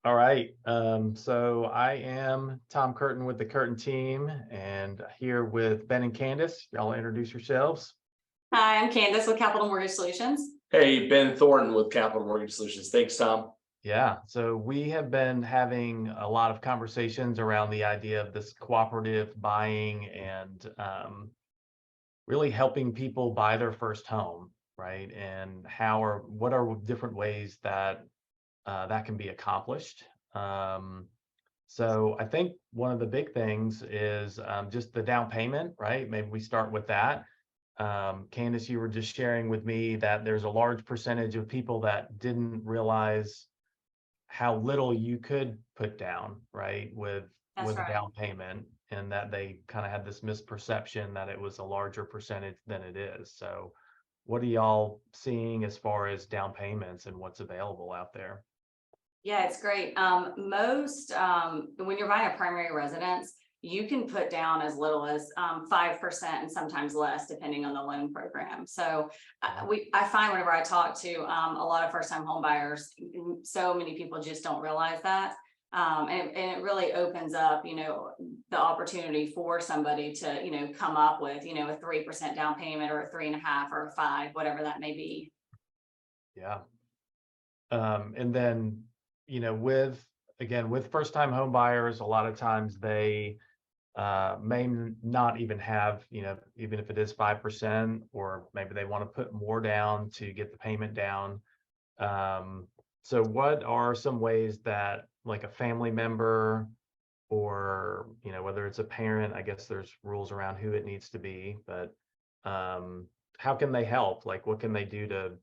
All right. So I am Tom Curtin with the Curtin team and here with Ben and Candice. Y'all introduce yourselves. Hi, I'm Candice with Capital Mortgage Solutions. Hey, Ben Thornton with Capital Mortgage Solutions. Thanks, Tom. Yeah. So we have been having a lot of conversations around the idea of this cooperative buying and really helping people buy their first home, right? And what are different ways that that can be accomplished. So I think one of the big things is just the down payment, right? Maybe we start with that. Candice, you were just sharing with me that there's a large percentage of people that didn't realize how little you could put down, right, That's with a right. down payment, and that they kind of had this misperception that it was a larger percentage than it is. So what are y'all seeing as far as down payments and what's available out there? Yeah, it's great. When you're buying a primary residence, you can put down as little as 5% and sometimes less, depending on the loan program. So I find whenever I talk to a lot of first-time home buyers, so many people just don't realize that. And it really opens up, the opportunity for somebody to, come up with, a 3% down payment or a 3.5 or a 5, whatever that may be. Yeah. And then, with first-time home buyers, a lot of times they may not even have, even if it is 5%, or maybe they want to put more down to get the payment down. So what are some ways that like a family member or, whether it's a parent, I guess there's rules around who it needs to be, but how can they help? Like what can they do to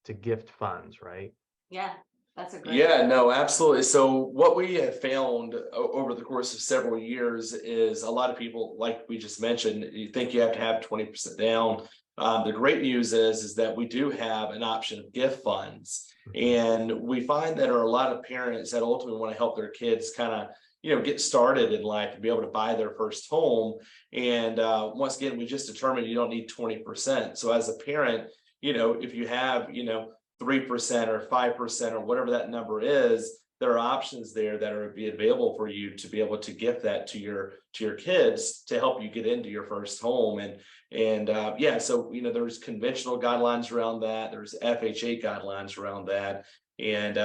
to gift funds, right? Yeah, that's a great. Yeah, no, absolutely. So what we have found over the course of several years is a lot of people, like we just mentioned, you think you have to have 20% down. The great news is that we do have an option of gift funds. And we find that there are a lot of parents that ultimately want to help their kids kind of, get started in life and be able to buy their first home. And once again, we just determined you don't need 20%. So as a parent, if you have, 3% or 5% or whatever that number is, there are options there that are be available for you to be able to gift that to your kids to help you get into your first home. And yeah, so there's conventional guidelines around that. There's FHA guidelines around that. And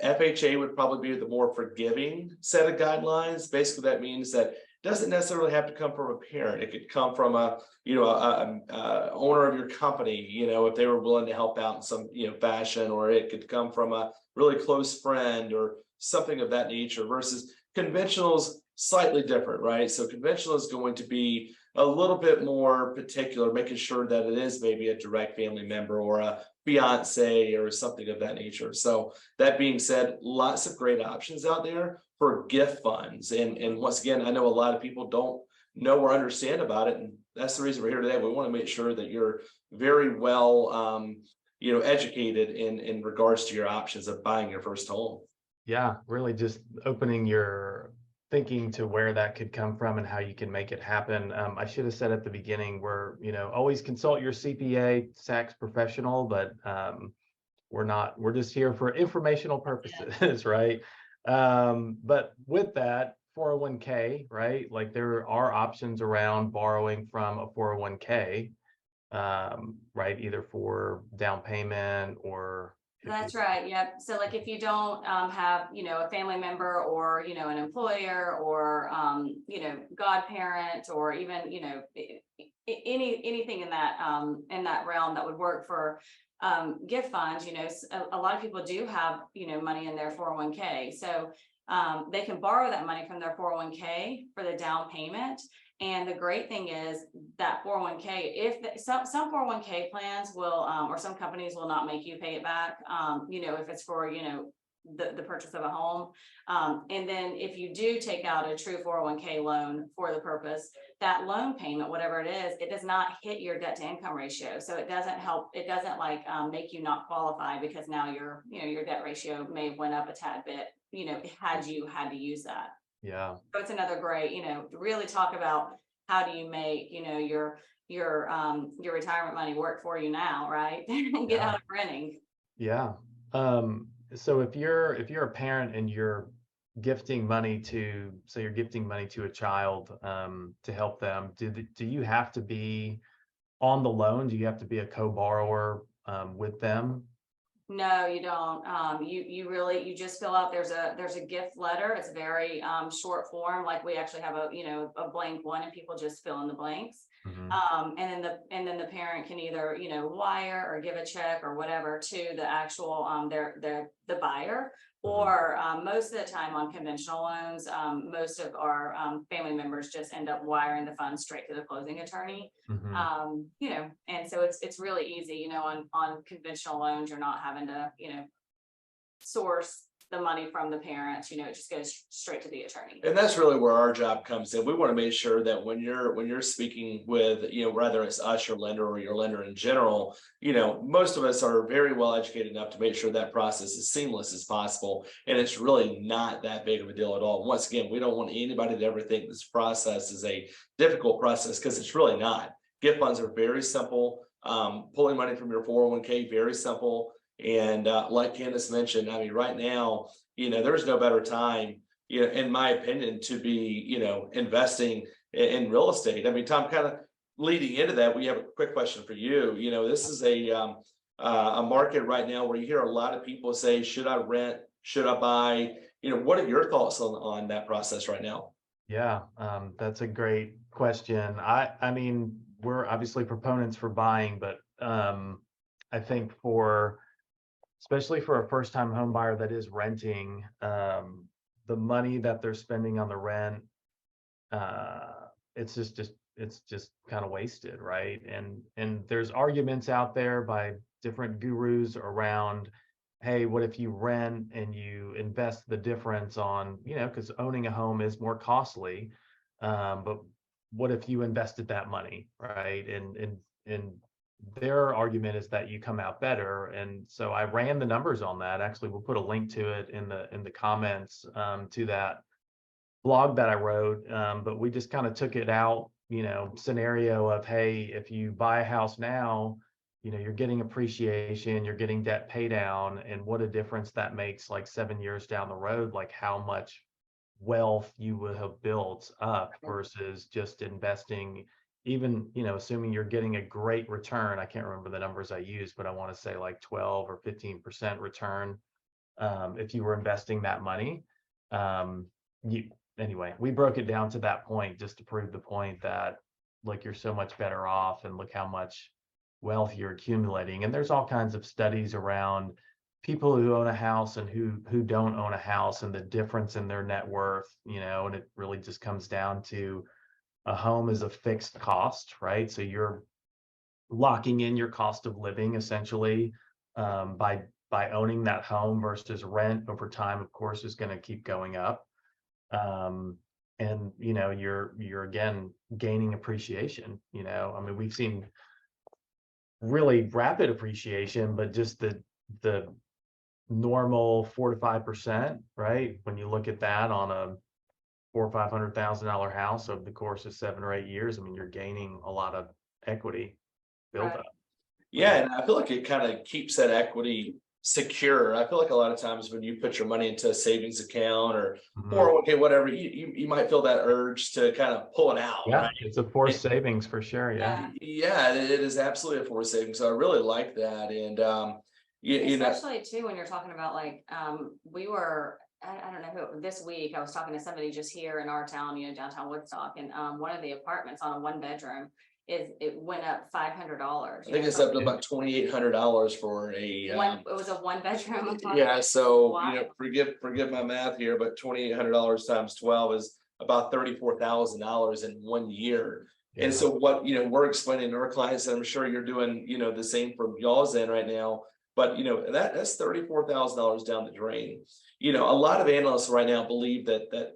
FHA would probably be the more forgiving set of guidelines. Basically, that means that doesn't necessarily have to come from a parent. It could come from a owner of your company, if they were willing to help out in some fashion, or it could come from a really close friend or something of that nature. Versus conventional is slightly different, right? So conventional is going to be a little bit more particular, making sure that it is maybe a direct family member or a fiance or something of that nature. So that being said, lots of great options out there for gift funds. And once again, I know a lot of people don't know or understand about it. And that's the reason we're here today. We want to make sure that you're very well, educated in regards to your options of buying your first home. Yeah, really just opening your thinking to where that could come from and how you can make it happen. I should have said at the beginning, always consult your CPA, tax professional, but we're just here for informational purposes, right? But with that, 401k, right? Like there are options around borrowing from a 401k, right? Either for down payment or That's right. Yep. So like if you don't have, a family member or, an employer or, godparent or even, anything in that realm that would work for gift funds, a lot of people do have, money in their 401k. So they can borrow that money from their 401k for the down payment. And the great thing is that 401k, some 401k plans will, or some companies will not make you pay it back, if it's for, the purchase of a home. And then if you do take out a true 401k loan for the purpose, that loan payment, whatever it is, it does not hit your debt to income ratio. So it doesn't make you not qualify because now your debt ratio may have went up a tad bit, had you had to use that. Yeah. So it's another great, to really talk about how do you make, your retirement money work for you now, right? And get out of renting. Yeah. So if you're a parent and you're gifting money to, so you're gifting money to a child to help them, do you have to be on the loan? Do you have to be a co-borrower with them? No, you don't. You really, you just fill out, there's a gift letter. It's very, short form. Like we actually have a blank one and people just fill in the blanks. Mhm. And then the parent can either, wire or give a check or whatever to the actual, the buyer. Or, most of the time on conventional loans, most of our, family members just end up wiring the funds straight to the closing attorney. Mhm. And so it's really easy, on conventional loans, you're not having to, source the money from the parents, it just goes straight to the attorney. And that's really where our job comes in. We want to make sure that when you're speaking with, whether it's us, your lender, or your lender in general, most of us are very well educated enough to make sure that process is seamless as possible. And it's really not that big of a deal at all. Once again, we don't want anybody to ever think this process is a difficult process, because it's really not. Gift funds are very simple. Pulling money from your 401k, very simple. And like Candice mentioned, I mean, right now, there's no better time, in my opinion, to be, investing in real estate. I mean, Tom, kind of leading into that, we have a quick question for you. This is a market right now where you hear a lot of people say, should I rent? Should I buy? What are your thoughts on that process right now? Yeah, that's a great question. I mean, we're obviously proponents for buying, but I think especially for a first-time home buyer that is renting, the money that they're spending on the rent, it's just kind of wasted, right? And there's arguments out there by different gurus around, hey, what if you rent and you invest the difference on, because owning a home is more costly, but what if you invested that money, right? And their argument is that you come out better. And so I ran the numbers on that. Actually, we'll put a link to it in the comments to that blog that I wrote. But we just kind of took it out, scenario of, hey, if you buy a house now, you're getting appreciation, you're getting debt pay down, and what a difference that makes, like 7 years down the road, like how much wealth you would have built up versus just investing. Even, assuming you're getting a great return, I can't remember the numbers I used, but I want to say like 12 or 15% return if you were investing that money. Anyway, we broke it down to that point just to prove the point that, like, you're so much better off, and look how much wealth you're accumulating. And there's all kinds of studies around people who own a house and who don't own a house, and the difference in their net worth, and it really just comes down to, a home is a fixed cost, right? So you're locking in your cost of living essentially by owning that home, versus rent over time, of course, is going to keep going up. And you're again gaining appreciation. I mean, we've seen really rapid appreciation, but just the normal 4 to 5%, right? When you look at that on a $400,000 or $500,000 house over the course of 7 or 8 years, I mean, you're gaining a lot of equity built up. Yeah, and I feel like it kind of keeps that equity secure. I feel like a lot of times when you put your money into a savings account or Mhm. 401k, whatever, you might feel that urge to kind of pull it out, Yeah, right? it's a forced savings for sure. Yeah. Yeah, it is absolutely a forced savings. So I really like that. And Especially too, when you're talking about like, we were, I don't know who, this week, I was talking to somebody just here in our town, downtown Woodstock, and one of the apartments on a 1-bedroom it went up $500. I think it's up to about $2,800 for a It was a 1-bedroom apartment. yeah, so Wow. forgive my math here, but $2,800 times 12 is about $34,000 in 1 year. Yeah. And so what we're explaining to our clients, and I'm sure you're doing the same from y'all's end right now, but that's $34,000 down the drain. A lot of analysts right now believe that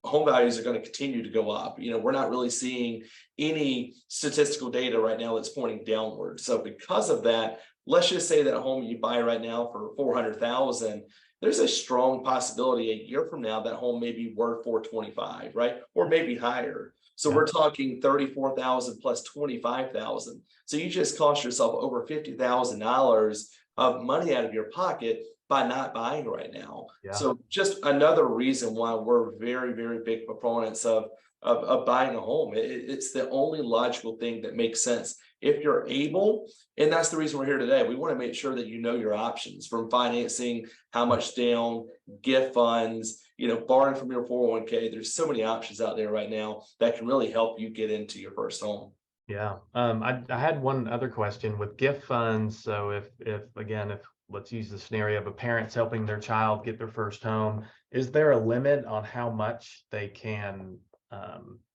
home values are going to continue to go up. We're not really seeing any statistical data right now that's pointing downward. So because of that, let's just say that a home you buy right now for $400,000, there's a strong possibility a year from now that home may be worth $425,000, right? Or maybe higher. So we're talking $34,000 plus $25,000. So you just cost yourself over $50,000 of money out of your pocket by not buying right now. Yeah. So just another reason why we're very, very big proponents of buying a home. It's the only logical thing that makes sense if you're able, and that's the reason we're here today. We want to make sure that you know your options, from financing, how much down, gift funds, borrowing from your 401k. There's so many options out there right now that can really help you get into your first home. Yeah. I had one other question with gift funds. So if let's use the scenario of a parent's helping their child get their first home, is there a limit on how much they can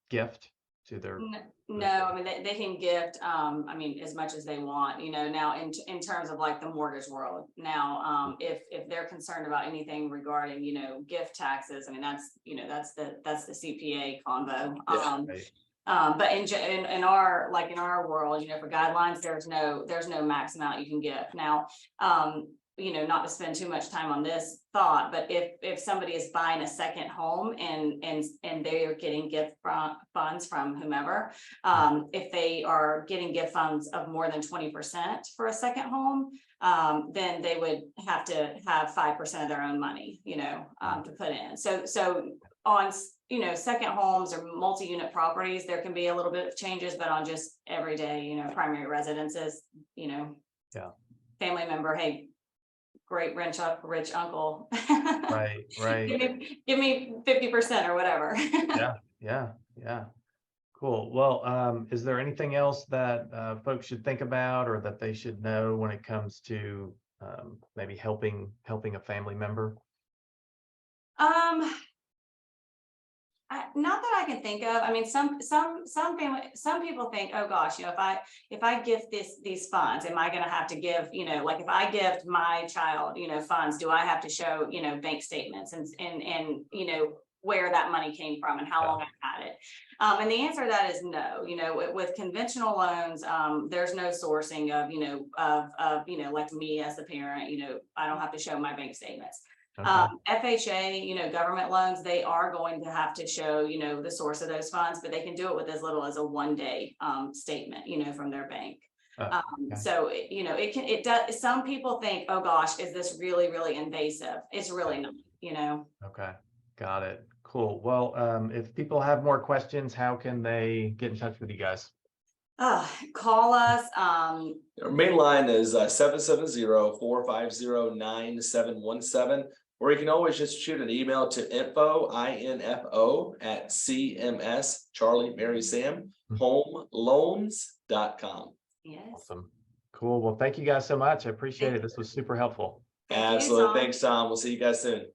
gift to their? No, I mean, they can gift, I mean, as much as they want, now in terms of like the mortgage world. Now, if they're concerned about anything regarding, gift taxes, I mean, that's the CPA convo. Yeah, Right. But in our world, for guidelines, there's no max amount you can give. Now, not to spend too much time on this thought, but if somebody is buying a second home and they are getting gift funds from whomever, if they are getting gift funds of more than 20% for a second home, then they would have to have 5% of their own money, to put in. So on, second homes or multi-unit properties, there can be a little bit of changes, but on just everyday, primary residences, Yeah. family member, hey, great rich uncle. Right. Give me 50% or whatever. Yeah. Cool. Well, is there anything else that folks should think about or that they should know when it comes to maybe helping a family member? Not that I can think of. I mean, some people think, oh gosh, if I gift these funds, am I going to have to give, like if I gift my child, funds, do I have to show, bank statements and where that money came from and how long I've had it? And the answer to that is no. With conventional loans, there's no sourcing of, like me as the parent, I don't have to show my bank statements. Okay. FHA, government loans, they are going to have to show, the source of those funds, but they can do it with as little as a 1-day statement, from their bank. Okay. So, it does, some people think, oh gosh, is this really, really invasive? It's really not, Okay. Got it. Cool. Well, if people have more questions, how can they get in touch with you guys? Call us. Our main line is 770-450-9717, or you can always just shoot an email to info at CMS Charlie Mary Sam homeloans.com. Yes. Awesome. Cool. Well, thank you guys so much. I appreciate it. This was super helpful. Thank you, Absolutely. Tom. Thanks, Tom. We'll see you guys soon.